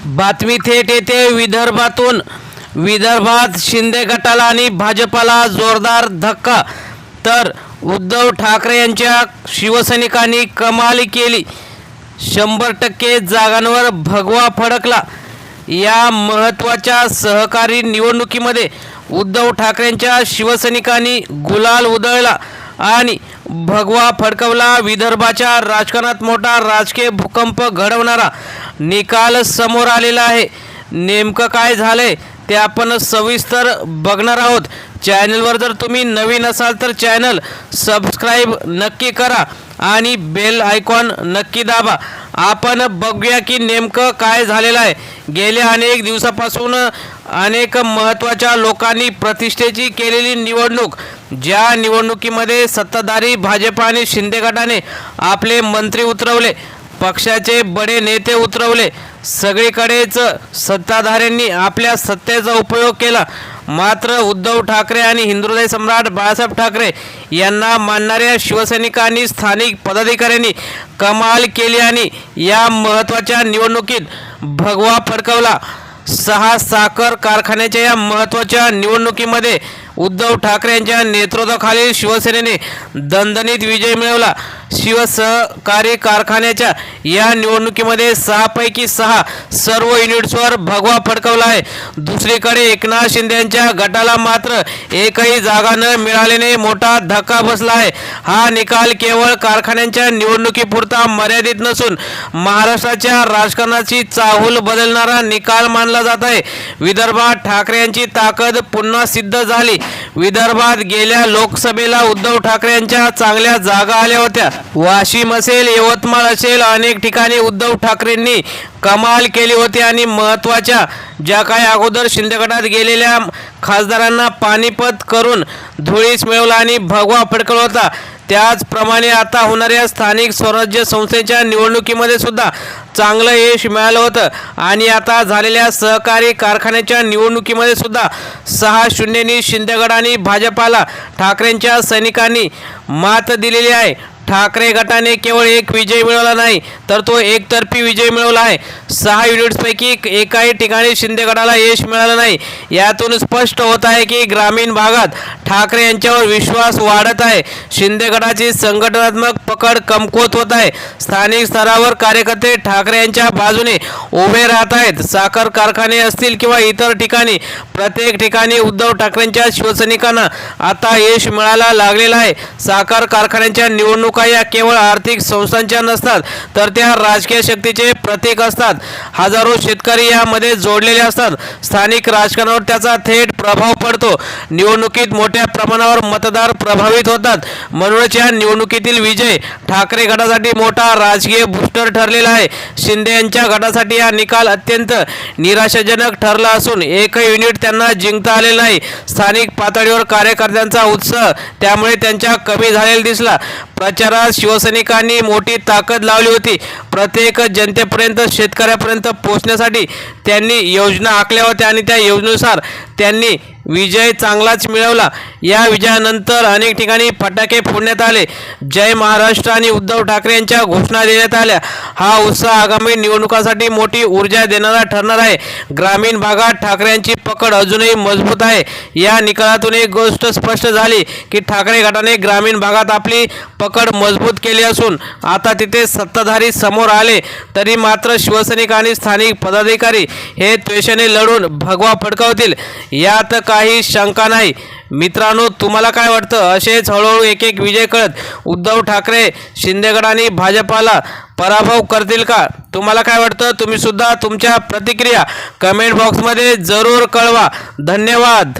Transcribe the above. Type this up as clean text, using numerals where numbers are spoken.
बातमी थेट येते विदर्भातून। विदर्भात शिंदे गटाला आणि भाजपाला जोरदार धक्का, तर उद्धव ठाकरे यांच्या शिवसैनिकांनी कमाल केली। 100% जागांवर भगवा फडकला। या महत्त्वाच्या सहकारी निवडणुकीमध्ये उद्धव ठाकरेंच्या शिवसैनिकांनी गुलाल उधळला आणि भगवा फडकवला। विदर्भाच्या राजकारणात मोठा राजकीय भूकंप घडवणारा निकाल समोर आलेला आहे। नेमकं काय झालंय ते आपण सविस्तर बघणार आहोत। चॅनलवर जर तुम्ही नवीन असाल तर चॅनल सबस्क्राईब नक्की करा आणि बेल आयकॉन नक्की दाबा। आपण बघूया की नेमकं काय झालेलं आहे। गेल्या अनेक दिवसापासून अनेक महत्त्वाच्या लोकांनी प्रतिष्ठेची केलेली निवडणूक, ज्या निवडणुकीमध्ये सत्ताधारी भाजप आणि शिंदे गटाने आपले मंत्री उतरवले, पक्षाचे बडे नेते उतरवले, सगळीकडेच सत्ताधाऱ्यांनी आपल्या सत्तेचा उपयोग केला। मात्र उद्धव ठाकरे आणि हिंदुहृदय सम्राट बाळासाहेब ठाकरे यांना मानणाऱ्या शिवसैनिकांनी, स्थानिक पदाधिकाऱ्यांनी कमाल केली आणि या महत्त्वाच्या निवडणुकीत भगवा फडकवला। 6 साखर कारखान्याच्या या महत्त्वाच्या निवडणुकीमध्ये उद्धव ठाकरे यांच्या नेतृत्वाखालील शिवसेनेने दणदणीत विजय मिळवला। शिवसहकारी कारखान्याच्या या निवडणुकीमध्ये 6 पैकी 6 सर्व युनिट्सवर भगवा फडकवला आहे। दुसरीकडे एकनाथ शिंदे यांच्या गटाला मात्र एकही जागा न मिळाल्याने मोठा धक्का बसला आहे। हा निकाल केवळ कारखान्यांच्या निवडणुकीपुरता मर्यादित नसून महाराष्ट्राच्या राजकारणाची चाहूल बदलणारा निकाल मानला जात आहे। विदर्भात ठाकरे यांची ताकद पुन्हा सिद्ध झाली। विदर्भात गेल्या लोकसभेला उद्धव ठाकरे यांच्या चांगल्या जागा आल्या होत्या। वाशिम असेल, यवतमाळ असेल, अनेक ठिकाणी उद्धव ठाकरेंनी कमाल केली होती आणि महत्त्वाच्या ज्या काही अगोदर शिंदे गटात गेलेल्या खासदारांना पानिपत करून धुळीस मिळवला आणि भगवा फडकवला होता। त्याचप्रमाणे आता होणाऱ्या स्थानिक स्वराज्य संस्थेच्या निवडणुकीमध्ये सुद्धा चांगलं यश मिळालं होतं आणि आता झालेल्या सहकारी कारखान्याच्या निवडणुकीमध्ये सुद्धा 6-0नी शिंदे गट आणि भाजपाला ठाकरेंच्या सैनिकांनी मात दिलेली आहे। ठाकरे गटाने केवळ एक विजय मिळवला नाही, तर तो एकतर्फी विजय मिळवला आहे। 6 युनिट्सपैकी एकाही ठिकाणी शिंदे गटाला यश मिळालं नाही। यातून स्पष्ट होत आहे की ग्रामीण भागात ठाकरे यांच्यावर विश्वास वाढत आहे। शिंदे गटाची संघटनात्मक पकड कमकुवत होत आहे। स्थानिक स्तरावर कार्यकर्ते ठाकरे यांच्या बाजूने उभे राहत आहेत। साखर कारखाने असतील किंवा इतर ठिकाणी, प्रत्येक ठिकाणी उद्धव ठाकरेंच्या शिवसैनिकांना आता यश मिळायला लागलेलं आहे। साखर कारखान्यांच्या निवडणुका या केवळ आर्थिक संस्थांच्या नसतात, तर त्या राजकीय शक्तीचे प्रतीक असतात। हजारो शेतकरी यामध्ये जोडलेले असतात। स्थानिक राजकारणावर त्याचा थेट प्रभाव पडतो। निवडणुकीत मोठ्या प्रमाणावर मतदार प्रभावित होतात। म्हणूनच या निवडणुकीतील विजय ठाकरे गटासाठी मोठा राजकीय बूस्टर ठरलेला आहे। शिंदे यांच्या गटासाठी हा निकाल अत्यंत निराशाजनक ठरला असून एकही युनिट त्यांना जिंकता आले नाही। स्थानिक पातळीवर कार्यकर्त्यांचा उत्साह त्यामुळे त्यांच्या कमी झालेला दिसला। प्रचारात शिवसैनिकांनी मोठी ताकद लावली होती। प्रत्येक जनतेपर्यंत, शेतकऱ्यापर्यंत पोहोचण्यासाठी त्यांनी योजना आखल्या होत्या आणि त्या योजनेनुसार त्यांनी विजय चांगलाच मिळवला। या विजयानंतर अनेक ठिकाणी फटाके फोडण्यात आले, जय महाराष्ट्र आणि उद्धव ठाकरे यांच्या घोषणा देण्यात आल्या। हा उत्साह आगामी निवडणुकांसाठी मोठी ऊर्जा देणारा ठरणार आहे। ग्रामीण भागात ठाकरे यांची पकड अजूनही मजबूत आहे। या निकालातून एक गोष्ट स्पष्ट झाली की ठाकरे गटाने ग्रामीण भागात आपली पकड मजबूत केली असून आता तिथे सत्ताधारी समोर आले तरी मात्र शिवसैनिक आणि स्थानिक पदाधिकारी हे त्वेषाने लढून भगवा फडकवतील, यात काही शंका नाही। मित्रांनो, तुम्हाला काय वाटतं? असेच हळूहळू एक एक विजय कळत उद्धव ठाकरे शिंदे गट आणि भाजपाला पराभव करतील का? तुम्हाला काय वाटतं? तुम्ही सुद्धा तुमच्या प्रतिक्रिया कमेंट बॉक्समध्ये जरूर कळवा। धन्यवाद।